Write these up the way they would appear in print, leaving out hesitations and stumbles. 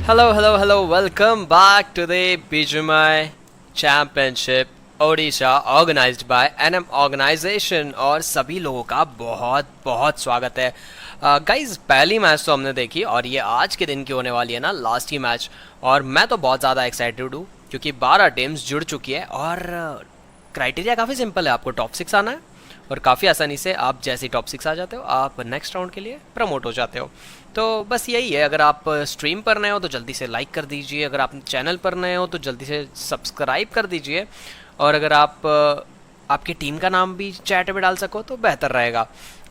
Hello, welcome back to the BGMI Championship Odisha organised by NM organisation और सभी लोगों का बहुत बहुत स्वागत है। गाइज पहली मैच तो हमने देखी और ये आज के दिन की होने वाली है ना लास्ट की मैच, और मैं तो बहुत ज़्यादा एक्साइटेड हूँ क्योंकि 12 टीम्स जुड़ चुकी है और क्राइटेरिया काफ़ी सिंपल है। आपको टॉप 6 आना है और काफ़ी आसानी से आप जैसे ही टॉप 6 आ जाते हो आप नेक्स्ट राउंड के लिए प्रमोट हो जाते हो। तो बस यही है। अगर आप स्ट्रीम पर नए हो तो जल्दी से लाइक कर दीजिए, अगर आप चैनल पर नए हो तो जल्दी से सब्सक्राइब कर दीजिए, और अगर आप आपकी टीम का नाम भी चैट में डाल सको तो बेहतर रहेगा।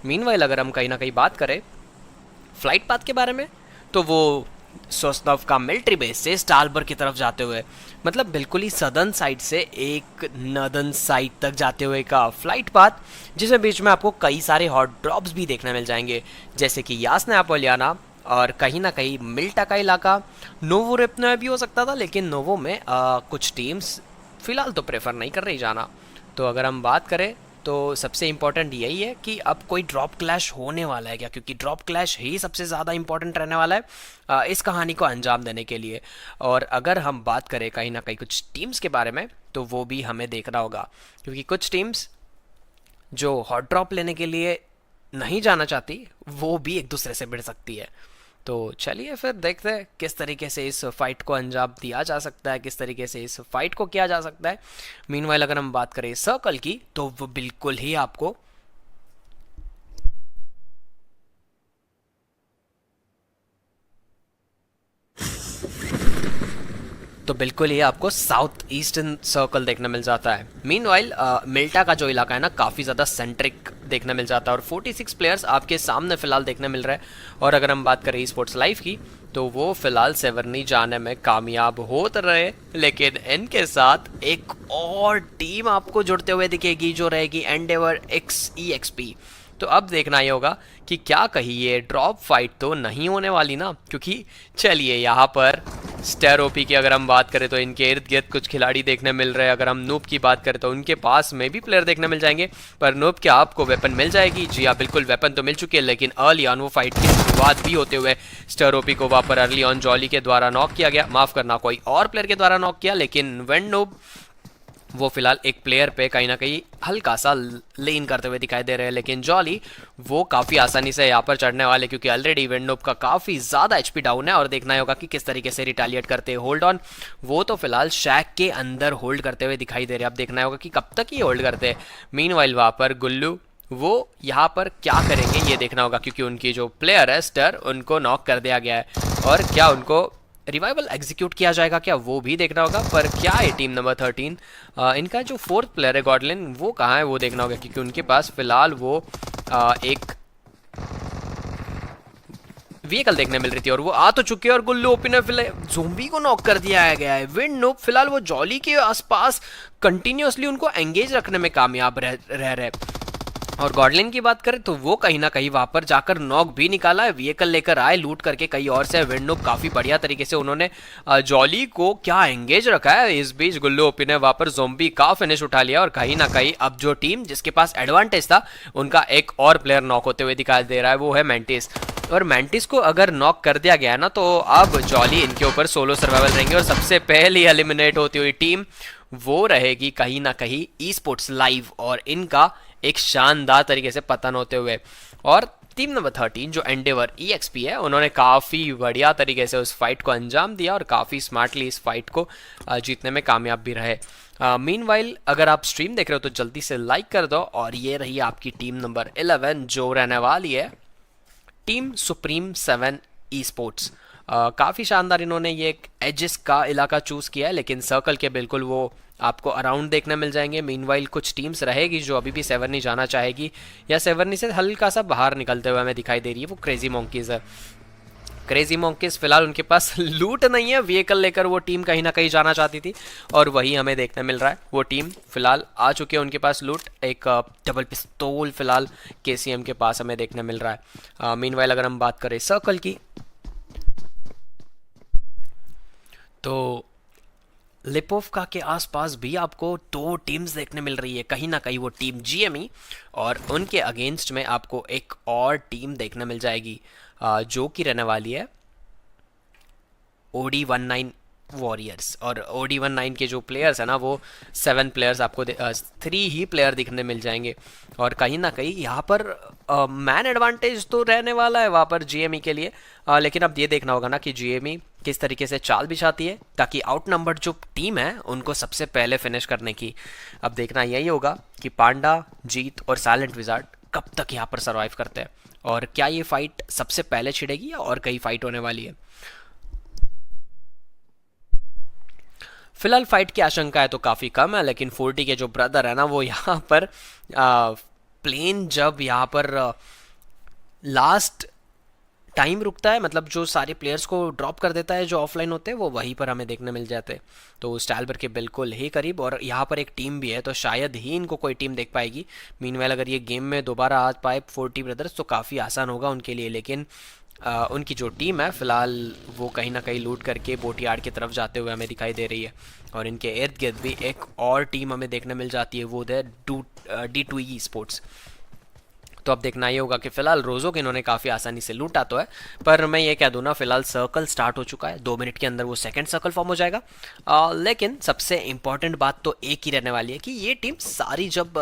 मीनवाइल अगर हम कहीं ना कहीं बात करें फ्लाइट पाथ के बारे में, तो वो सोस्नव का मिलिट्री बेस से स्टालबर की तरफ जाते हुए, मतलब बिल्कुल ही सदर्न साइड से एक नॉर्दर्न साइड तक जाते हुए का फ्लाइट पाथ, जिसमें बीच में आपको कई सारे हॉट ड्रॉप्स भी देखने मिल जाएंगे, जैसे कि यासना एपोलियाना और कहीं ना कहीं मिल्टा का इलाका। नोवो रिपना भी हो सकता था, लेकिन नोवो में कुछ टीम्स फ़िलहाल तो प्रेफर नहीं कर रही जाना। तो अगर हम बात करें तो सबसे इम्पॉर्टेंट यही है कि अब कोई ड्रॉप क्लैश होने वाला है क्या, क्योंकि ड्रॉप क्लैश ही सबसे ज़्यादा इम्पॉर्टेंट रहने वाला है इस कहानी को अंजाम देने के लिए। और अगर हम बात करें कहीं ना कहीं कुछ टीम्स के बारे में, तो वो भी हमें देखना होगा, क्योंकि कुछ टीम्स जो हॉट ड्रॉप लेने के लिए नहीं जाना चाहती वो भी एक दूसरे से भिड़ सकती है। तो चलिए फिर देखते हैं किस तरीके से इस फाइट को अंजाम दिया जा सकता है, किस तरीके से इस फाइट को किया जा सकता है। मीनवाइल अगर हम बात करें सर्कल की, तो वो बिल्कुल ही आपको बिल्कुल ही आपको साउथ ईस्टर्न सर्कल देखने मिल जाता है। मीनवाइल मिल्टा का जो इलाका है ना काफ़ी ज़्यादा सेंट्रिक देखने मिल जाता है और 46 प्लेयर्स आपके सामने फिलहाल देखने मिल रहे हैं। और अगर हम बात करें स्पोर्ट्स लाइफ की, तो वो फिलहाल सेवर्नी जाने में कामयाब होते रहे, लेकिन इनके साथ एक और टीम आपको जुड़ते हुए दिखेगी जो रहेगी एंडेवर XEXP। तो अब देखना ही होगा कि क्या कहीं ये ड्रॉप फाइट तो नहीं होने वाली ना, क्योंकि चलिए यहाँ पर स्टेरोपी की अगर हम बात करें तो इनके इर्द गिर्द कुछ खिलाड़ी देखने मिल रहे हैं। अगर हम नूब की बात करें तो उनके पास में भी प्लेयर देखने मिल जाएंगे, पर नूब क्या आपको वेपन मिल जाएगी? जी हाँ, बिल्कुल वेपन तो मिल चुकी है, लेकिन अर्ली ऑन वो फाइट की शुरुआत भी होते हुए स्टेरोपी को वहाँ पर अर्ली ऑन जॉली के द्वारा नॉक किया गया, माफ करना कोई और प्लेयर के द्वारा नॉक किया, लेकिन वेन नूब वो फिलहाल एक प्लेयर पे कहीं ना कहीं हल्का सा लेन करते हुए दिखाई दे रहे हैं, लेकिन जॉली वो काफ़ी आसानी से यहाँ पर चढ़ने वाले, क्योंकि ऑलरेडी वेंडोप का काफ़ी ज़्यादा एचपी डाउन है। और देखना ही होगा कि किस तरीके से रिटालिएट करते हैं। होल्ड ऑन वो तो फिलहाल शैक के अंदर होल्ड करते हुए दिखाई दे रहे हैं। अब देखना होगा कि कब तक ये होल्ड करते हैं। मीनवाइल वहाँ पर गुल्लू वो यहाँ पर क्या करेंगे ये देखना होगा, क्योंकि उनकी जो प्लेयर है स्टर उनको नॉक कर दिया गया है, और क्या उनको रिवाइवल एग्जीक्यूट किया जाएगा क्या वो भी देखना होगा। पर क्या है टीम नंबर 13 इनका जो फोर्थ प्लेयर है गॉडलिन वो कहाँ है वो देखना होगा, क्योंकि उनके पास फिलहाल वो एक व्हीकल देखने मिल रही थी और वो आ तो चुके हैं। और गुल्लू ओपी ने फिलहाल ज़ोंबी को नॉक कर दिया गया है। विंड नोप फिलहाल वो जॉली के आसपास कंटिन्यूसली उनको एंगेज रखने में कामयाब रह रहे। और गॉडलिन की बात करें तो वो कहीं ना कहीं वहां पर जाकर नॉक भी निकाला है, व्हीकल लेकर आए लूट करके कहीं और से। विंडोप काफी बढ़िया तरीके से उन्होंने जॉली को क्या एंगेज रखा है। इस बीच गुल्लू ओपी ने वहां पर ज़ोंबी का फिनिश उठा लिया, और कहीं ना कहीं अब जो टीम जिसके पास एडवांटेज था उनका एक और प्लेयर नॉक होते हुए दिखाई दे रहा है, वो है मैंटिस। और मैंटिस को अगर नॉक कर दिया गया ना, तो अब जॉली इनके ऊपर सोलो सर्वाइवल रहेंगे, और सबसे पहले एलिमिनेट होती हुई टीम वो रहेगी कहीं ना कहीं ई स्पोर्ट्स लाइव, और इनका एक शानदार तरीके से पतन होते हुए। और टीम नंबर 13 जो एंडेवर EXP है, उन्होंने काफ़ी बढ़िया तरीके से उस फाइट को अंजाम दिया और काफ़ी स्मार्टली इस फाइट को जीतने में कामयाब भी रहे। मीनवाइल अगर आप स्ट्रीम देख रहे हो तो जल्दी से लाइक कर दो। और ये रही आपकी टीम नंबर 11 जो रहने वाली है टीम सुप्रीम 7 ई स्पोर्ट्स। काफ़ी शानदार इन्होंने ये एक एजिस का इलाका चूज़ किया है, लेकिन सर्कल के बिल्कुल वो आपको अराउंड देखने मिल जाएंगे। मीनवाइल कुछ टीम्स रहेगी जो अभी भी सेवर्नी जाना चाहेगी, या सेवर्नी से हल्का सा बाहर निकलते हुए हमें दिखाई दे रही है, वो क्रेजी मॉन्कीज़ है। क्रेजी मॉन्कीज़ फिलहाल उनके पास लूट नहीं है, व्हीकल लेकर वो टीम कहीं ना कहीं जाना चाहती थी, और वही हमें देखने मिल रहा है। वो टीम फिलहाल आ चुकी है, उनके पास लूट एक डबल पिस्तौल फिलहाल KCM के पास हमें देखने मिल रहा है। मीनवाइल अगर हम बात करें सर्कल की, तो लिपोवका के आसपास भी आपको दो टीम्स देखने मिल रही है। कहीं ना कहीं वो टीम GME, और उनके अगेंस्ट में आपको एक और टीम देखने मिल जाएगी जो कि रहने वाली है OD19 वॉरियर्स। और OD19 के जो प्लेयर्स हैं ना वो 7 प्लेयर्स आपको 3 ही प्लेयर दिखने मिल जाएंगे। और कहीं ना कहीं यहाँ पर मैन एडवांटेज तो रहने वाला है वहाँ पर GME के लिए, लेकिन अब ये देखना होगा ना कि GME किस तरीके से चाल बिछाती है ताकि आउट नंबर जो टीम है उनको सबसे पहले फिनिश करने की। अब देखना यही होगा कि पांडा, जीत और साइलेंट विजार्ड कब तक यहाँ पर सर्वाइव करते हैं, और क्या ये फाइट सबसे पहले छिड़ेगी या और कई फाइट होने वाली है। फिलहाल फाइट की आशंकाएं तो काफ़ी कम है, लेकिन 40 के जो ब्रदर है ना वो यहाँ पर प्लेन जब यहाँ पर लास्ट टाइम रुकता है, मतलब जो सारे प्लेयर्स को ड्रॉप कर देता है जो ऑफलाइन होते हैं, वो वहीं पर हमें देखने मिल जाते हैं। तो स्टाइलबर के बिल्कुल ही करीब, और यहाँ पर एक टीम भी है तो शायद ही इनको कोई टीम देख पाएगी। मीनवाइल अगर ये गेम में दोबारा आ पाए 40 ब्रदर्स तो काफ़ी आसान होगा उनके लिए, लेकिन उनकी जो टीम है फिलहाल वो कहीं ना कहीं लूट करके बोटियार्ड की तरफ जाते हुए हमें दिखाई दे रही है। और इनके इर्द गिर्द भी एक और टीम हमें देखने मिल जाती है, वो है D2E स्पोर्ट्स। तो अब देखना ये होगा कि फिलहाल रोज़ो को इन्होंने काफ़ी आसानी से लूटा तो है, पर मैं ये कह दूँ ना फिलहाल सर्कल स्टार्ट हो चुका है, 2 मिनट के अंदर वो सेकंड सर्कल फॉर्म हो जाएगा। लेकिन सबसे इंपॉर्टेंट बात तो एक ही रहने वाली है कि ये टीम सारी जब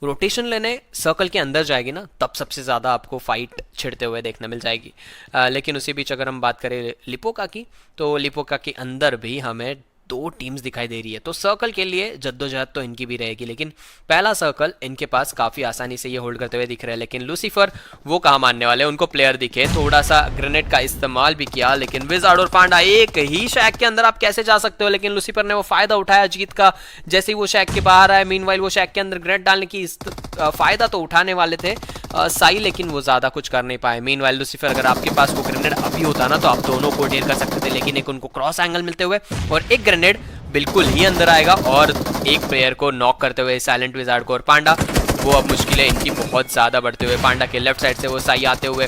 रोटेशन लेने सर्कल के अंदर जाएगी ना तब सबसे ज़्यादा आपको फाइट छिड़ते हुए देखने मिल जाएगी। लेकिन उसी बीच अगर हम बात करें लिपोका की, तो लिपोका के अंदर भी हमें 2 टीम्स दिखाई दे रही है, तो सर्कल के लिए जद्दोजहद तो इनकी भी रहेगी, लेकिन पहला सर्कल इनके पास काफ़ी आसानी से ये होल्ड करते हुए दिख रहे हैं। लेकिन लूसीफर वो कहाँ मानने वाले, उनको प्लेयर दिखे, थोड़ा सा ग्रेनेड का इस्तेमाल भी किया, लेकिन विजार्ड और पांडा एक ही शैक के अंदर आप कैसे जा सकते हो, लेकिन लूसीफर ने वो फ़ायदा उठाया जीत का। जैसे ही वो शैक के बाहर आया, मीनवाइल वो शैक के अंदर ग्रेनेड डालने की फ़ायदा तो उठाने वाले थे साई, लेकिन वो ज़्यादा कुछ कर नहीं पाए। मीनवाइल लूसीफर अगर आपके पास वो ग्रेनेड अभी होता ना तो आप दोनों को ढेर कर सकते थे, लेकिन एक उनको क्रॉस एंगल मिलते हुए और एक ग्रेनेड बिल्कुल ही अंदर आएगा और एक प्लेयर को नॉक करते हुए साइलेंट विजार्ड को। और पांडा वो अब मुश्किलें इनकी बहुत ज़्यादा बढ़ते हुए, पांडा के लेफ्ट साइड से वो साई आते हुए,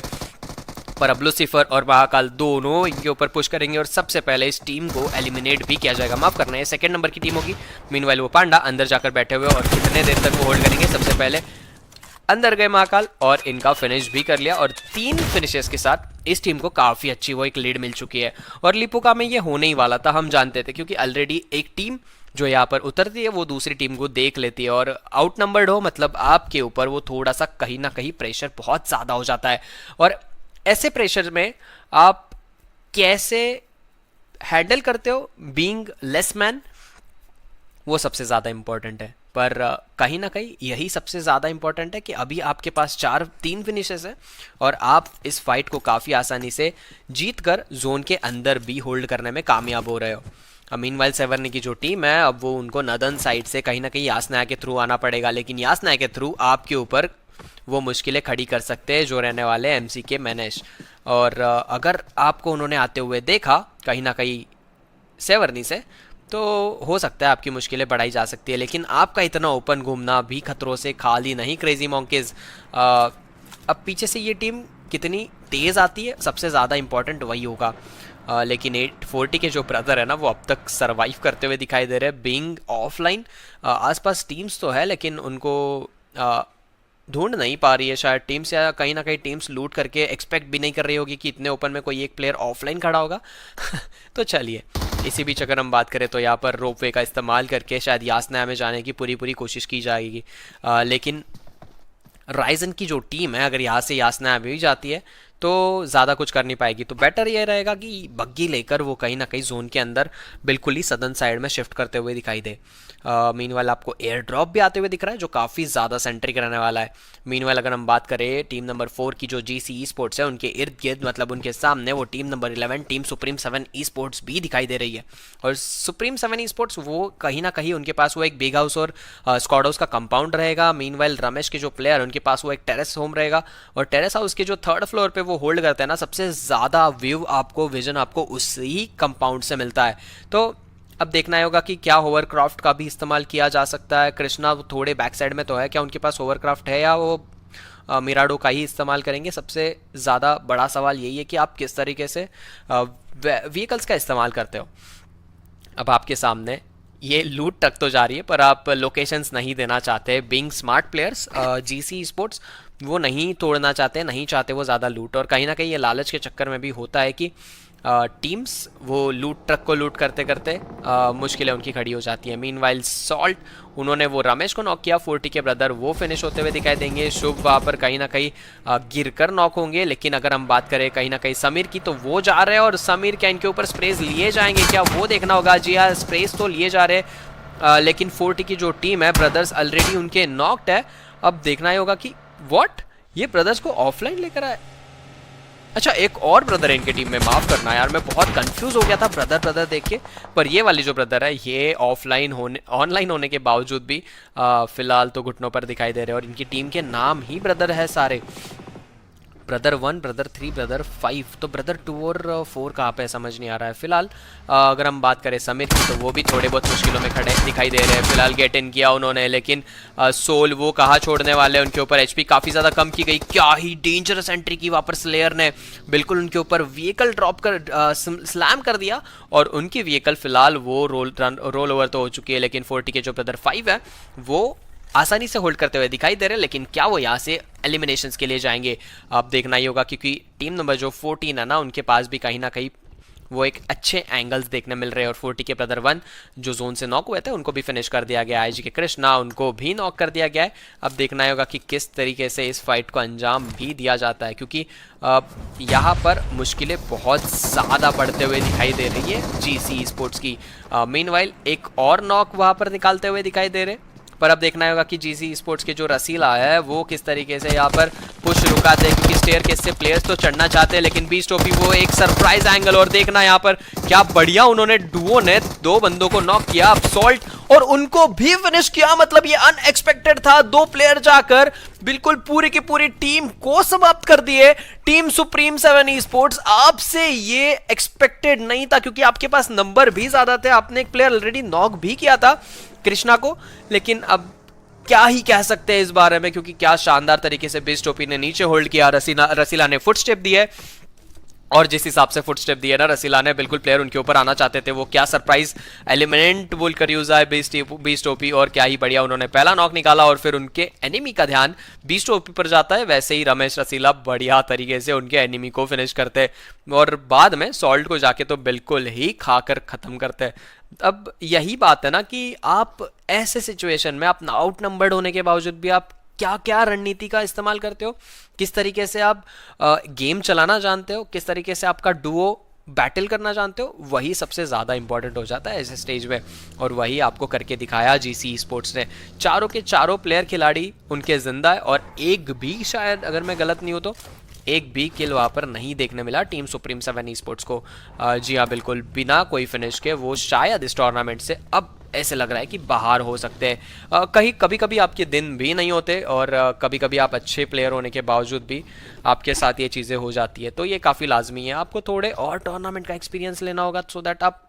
पर अब लूसीफर और महाकाल दोनों इनके ऊपर पुश करेंगे और सबसे पहले इस टीम को एलिमिनेट भी किया जाएगा। माफ करना है, सेकंड नंबर की टीम होगी। मीनवाइल वो पांडा अंदर जाकर बैठे हुए, और कितने देर तक वो होल्ड करेंगे। सबसे पहले अंदर गए महाकाल और इनका फिनिश भी कर लिया, और 3 फिनिशेस के साथ इस टीम को काफ़ी अच्छी वो एक लीड मिल चुकी है। और लिपोका में ये होने ही वाला था, हम जानते थे, क्योंकि ऑलरेडी एक टीम जो यहाँ पर उतरती है वो दूसरी टीम को देख लेती है, और आउट नंबर्ड हो मतलब आपके ऊपर वो थोड़ा सा कहीं ना कहीं प्रेशर बहुत ज़्यादा हो जाता है। और ऐसे प्रेशर में आप कैसे हैंडल करते हो बीइंग लेस मैन, वो सबसे ज़्यादा इम्पोर्टेंट है। पर कहीं ना कहीं यही सबसे ज़्यादा इम्पोर्टेंट है कि अभी आपके पास 3 फिनिशेस है और आप इस फाइट को काफ़ी आसानी से जीत कर जोन के अंदर भी होल्ड करने में कामयाब हो रहे हो। मीनवाइल सेवर्नी की जो टीम है अब वो उनको नदन साइड से कहीं ना कहीं यासनाया के थ्रू आना पड़ेगा, लेकिन यासनाया के थ्रू आपके ऊपर वो मुश्किलें खड़ी कर सकते हैं जो रहने वाले MC के मैनेज। और अगर आपको उन्होंने आते हुए देखा कहीं ना कहीं सेवर्नी से, तो हो सकता है आपकी मुश्किलें बढ़ाई जा सकती है, लेकिन आपका इतना ओपन घूमना भी खतरों से खाली नहीं। क्रेजी मॉन्केज अब पीछे से ये टीम कितनी तेज़ आती है सबसे ज़्यादा इंपॉर्टेंट वही होगा। लेकिन 840 के जो ब्रदर है ना वो अब तक सरवाइव करते हुए दिखाई दे रहे हैं बीइंग ऑफलाइन। आसपास टीम्स तो है लेकिन उनको ढूंढ नहीं पा रही है शायद टीम्स, या कहीं ना कहीं टीम्स लूट करके एक्सपेक्ट भी नहीं कर रही होगी कि इतने ओपन में कोई एक प्लेयर ऑफलाइन खड़ा होगा। तो चलिए, इसी बीच अगर हम बात करें तो यहाँ पर रोपवे का इस्तेमाल करके शायद यासनाया में जाने की पूरी कोशिश की जाएगी, लेकिन राइजन की जो टीम है अगर यहाँ से यासनाया भी जाती है तो ज़्यादा कुछ कर नहीं पाएगी। तो बेटर ये रहेगा कि बग्गी लेकर वो कहीं ना कहीं जोन के अंदर बिल्कुल ही सदर्न साइड में शिफ्ट करते हुए दिखाई दे। मीनवाइल आपको एयर ड्रॉप भी आते हुए दिख रहा है जो काफ़ी ज़्यादा सेंट्रिक रहने वाला है। मीनवाइल अगर हम बात करें टीम नंबर 4 की जो GC स्पोर्ट्स है उनके इर्द गिर्द मतलब उनके सामने वो team number 11 team supreme 7 sports भी दिखाई दे रही है। और सुप्रीम 7 स्पोर्ट्स वो कहीं ना कहीं उनके पास वो एक बिग हाउस और स्क्वाड हाउस का कंपाउंड रहेगा। मीनवाइल रमेश के जो प्लेयर उनके पास वो एक टेरेस होम रहेगा, और टेरेस हाउस के जो 3rd फ्लोर पे वो होल्ड करते हैं ना, सबसे ज़्यादा विजन आपको उसी कंपाउंड से मिलता है। तो अब देखना होगा कि क्या होवरक्राफ्ट का भी इस्तेमाल किया जा सकता है। कृष्णा थोड़े बैक साइड में तो है, क्या उनके पास होवरक्राफ्ट है या वो मिराडो का ही इस्तेमाल करेंगे। सबसे ज़्यादा बड़ा सवाल यही है कि आप किस तरीके से व्हीकल्स का इस्तेमाल करते हो। अब आपके सामने ये लूट तक तो जा रही है पर आप लोकेशंस नहीं देना चाहते। Being smart players GC sports वो नहीं तोड़ना चाहते, नहीं चाहते वो ज़्यादा लूट, और कहीं ना कहीं ये लालच के चक्कर में भी होता है कि टीम्स वो ट्रक को लूट करते करते मुश्किलें उनकी खड़ी हो जाती है। मीनवाइल सॉल्ट, उन्होंने वो रमेश को नॉक किया, 40 के ब्रदर वो फिनिश होते हुए दिखाई देंगे। शुभ वहाँ पर कहीं ना कहीं गिर कर नॉक होंगे। लेकिन अगर हम बात करें कहीं ना कहीं समीर की, तो वो जा रहे हैं और समीर क्या इनके ऊपर स्प्रेज लिए जाएंगे क्या, वो देखना होगा। जी हाँ, स्प्रेज तो लिए जा रहे हैं, लेकिन 40 की जो टीम है ब्रदर्स ऑलरेडी उनके नॉक्ड है। अब देखना ही होगा कि व्हाट, ये ब्रदर्स को ऑफलाइन लेकर आए। अच्छा, एक और ब्रदर है इनके टीम में, माफ करना यार, मैं बहुत कंफ्यूज हो गया था ब्रदर ब्रदर देख के। पर ये वाली जो ब्रदर है ये ऑनलाइन होने के बावजूद भी फिलहाल तो घुटनों पर दिखाई दे रहे हैं और इनकी टीम के नाम ही ब्रदर है सारे। ब्रदर 1, ब्रदर 3, ब्रदर 5, तो ब्रदर 2 और 4 कहाँ पे समझ नहीं आ रहा है। फिलहाल अगर हम बात करें समीर की, तो वो भी थोड़े बहुत मुश्किलों में खड़े दिखाई दे रहे हैं। फिलहाल गेट इन किया उन्होंने, लेकिन सोल वो कहाँ छोड़ने वाले हैं, उनके ऊपर एचपी काफ़ी ज़्यादा कम की गई। क्या ही डेंजरस एंट्री की वहाँ पर स्लेयर ने, बिल्कुल उनके ऊपर व्हीकल ड्रॉप कर स्लैम कर दिया और उनकी व्हीकल फिलहाल वो रोल ओवर तो हो चुकी है। लेकिन 40 के जो ब्रदर 5 है वो आसानी से होल्ड करते हुए दिखाई दे रहे हैं। लेकिन क्या वो यहाँ से एलिमिनेशंस के लिए जाएंगे, अब देखना ही होगा, क्योंकि टीम नंबर जो 14 है ना, उनके पास भी कहीं ना कहीं वो एक अच्छे एंगल्स देखने मिल रहे हैं। और 40 के ब्रदर 1 जो जोन से नॉक हुए थे उनको भी फिनिश कर दिया गया। आईजी के कृष्णा, उनको भी नॉक कर दिया गया है। अब देखना ही होगा कि किस तरीके से इस फाइट को अंजाम भी दिया जाता है, क्योंकि यहाँ पर मुश्किलें बहुत ज़्यादा बढ़ते हुए दिखाई दे रही है जीसी स्पोर्ट्स की। मीनवाइल एक और नॉक वहाँ पर निकालते हुए दिखाई दे रहे, पर अब देखना होगा कि जीसी स्पोर्ट्स के जो रसीला है वो किस तरीके से यहाँ पर पुश रुकाते हैं, क्योंकि स्टेयर केस से प्लेयर्स तो चढ़ना चाहते हैं, लेकिन बीस्ट टोपी वो एक सरप्राइज एंगल। और देखना यहाँ पर क्या बढ़िया उन्होंने डुओ ने 2 बंदों को नॉक किया, अब सॉल्ट और उनको भी फिनिश किया। मतलब ये अनएक्सपेक्टेड था, 2 प्लेयर जाकर बिल्कुल पूरी की पूरी टीम को समाप्त कर दिए। टीम सुप्रीम 7 ई स्पोर्ट्स, आपसे ये एक्सपेक्टेड नहीं था, क्योंकि आपके पास नंबर भी ज्यादा थे, आपने एक प्लेयर ऑलरेडी नॉक भी किया था कृष्णा को। लेकिन अब क्या ही कह सकते हैं इस बारे में, क्योंकि क्या शानदार तरीके से बिस्ट टोपी ने नीचे होल्ड किया, रसीला ने फुट स्टेप दिए और जिस हिसाब से फुट स्टेप दिए ना रसीला ने, बिल्कुल प्लेयर उनके ऊपर आना चाहते थे। वो क्या सरप्राइज एलिमेंट बोल कर यूज आए बीस्ट ओपी, और क्या ही बढ़िया उन्होंने पहला नॉक निकाला और फिर उनके एनिमी का ध्यान बीस्ट ओपी पर जाता है। वैसे ही रमेश रसीला बढ़िया तरीके से उनके एनिमी को फिनिश करते और बाद में सॉल्ट को जाके तो बिल्कुल ही खाकर खत्म करते। अब यही बात है ना कि आप ऐसे सिचुएशन में अपना आउट नंबर्ड होने के बावजूद भी आप क्या क्या रणनीति का इस्तेमाल करते हो, किस तरीके से आप गेम चलाना जानते हो, किस तरीके से आपका डुओ बैटल करना जानते हो, वही सबसे ज़्यादा इंपॉर्टेंट हो जाता है ऐसे स्टेज में। और वही आपको करके दिखाया जीसी स्पोर्ट्स ने। चारों के चारों प्लेयर खिलाड़ी उनके जिंदा है और एक भी, शायद अगर मैं गलत नहीं हूँ तो, एक भी किल वहाँ पर नहीं देखने मिला टीम सुप्रीम 7 ई स्पोर्ट्स को। जी हाँ, बिल्कुल बिना कोई फिनिश के वो शायद इस टूर्नामेंट से अब ऐसे लग रहा है कि बाहर हो सकते हैं। कहीं कभी कभी आपके दिन भी नहीं होते और कभी कभी आप अच्छे प्लेयर होने के बावजूद भी आपके साथ ये चीज़ें हो जाती है, तो ये काफ़ी लाजमी है। आपको थोड़े और टूर्नामेंट का एक्सपीरियंस लेना होगा सो दैट आप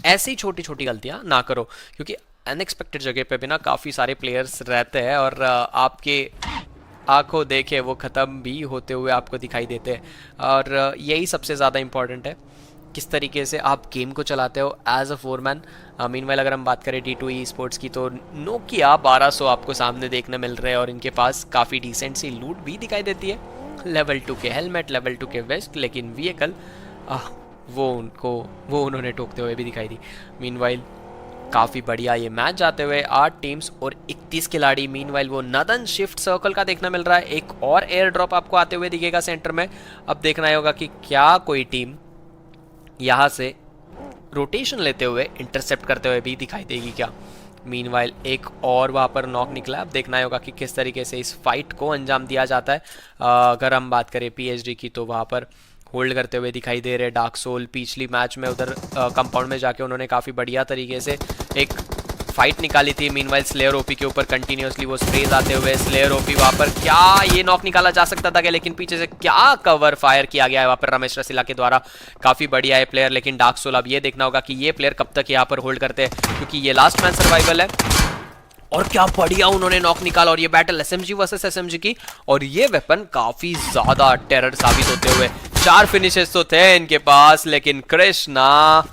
ऐसी छोटी छोटी गलतियाँ ना करो, क्योंकि अनएक्सपेक्टेड जगह पे भी ना काफ़ी सारे प्लेयर्स रहते हैं और आपके आंखों देखे वो ख़त्म भी होते हुए आपको दिखाई देते हैं। और यही सबसे ज़्यादा इंपॉर्टेंट है, किस तरीके से आप गेम को चलाते हो एज अ फोरमैन। मीनवाइल अगर हम बात करें D2E स्पोर्ट्स की, तो नोकिया 1200 आपको सामने देखने मिल रहे हैं और इनके पास काफ़ी डिसेंट सी लूट भी दिखाई देती है। लेवल 2 के हेलमेट, लेवल 2 के वेस्ट, लेकिन व्हीकल वो उन्होंने ठोकते हुए भी दिखाई दी। मीनवाइल काफ़ी बढ़िया ये मैच जाते हुए 8 टीम्स और 31 खिलाड़ी। मीनवाइल वो नदन शिफ्ट सर्कल का देखना मिल रहा है, एक और एयर ड्रॉप आपको आते हुए दिखेगा सेंटर में। अब देखना होगा कि क्या कोई टीम यहाँ से रोटेशन लेते हुए इंटरसेप्ट करते हुए भी दिखाई देगी क्या। मीनवाइल एक और वहाँ पर नॉक निकला। अब देखना होगा कि किस तरीके से इस फाइट को अंजाम दिया जाता है। अगर हम बात करें PSG की, तो वहाँ पर होल्ड करते हुए दिखाई दे रहे डार्क सोल। पिछली मैच में उधर कंपाउंड में जाके उन्होंने काफ़ी बढ़िया तरीके से एक फाइट निकाली थी। मीनवाइल स्लेयर ओपी के ऊपर कंटिन्यूसली वो स्प्रेज आते हुए स्लेयर ओपी वहाँ पर क्या ये नॉक निकाला जा सकता था क्या, लेकिन पीछे से क्या कवर फायर किया गया है वहाँ पर रमेश रसीला के द्वारा। काफ़ी बढ़िया है प्लेयर, लेकिन डार्क सोल अब ये देखना होगा कि ये प्लेयर कब तक यहाँ पर होल्ड करते हैं, क्योंकि ये लास्ट मैन सर्वाइवल है। और क्या बढ़िया उन्होंने नॉक निकाला और ये बैटल SMG वर्सेस SMG की, और ये वेपन काफ़ी ज़्यादा टेरर साबित होते हुए 4 फिनिशेस तो थे इनके पास, लेकिन कृष्णा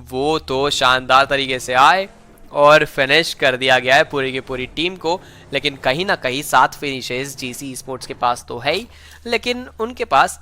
वो तो शानदार तरीके से आए और फिनिश कर दिया गया है पूरी की पूरी टीम को। लेकिन कहीं ना कहीं 7 फिनिशेस GC स्पोर्ट्स के पास तो है ही, लेकिन उनके पास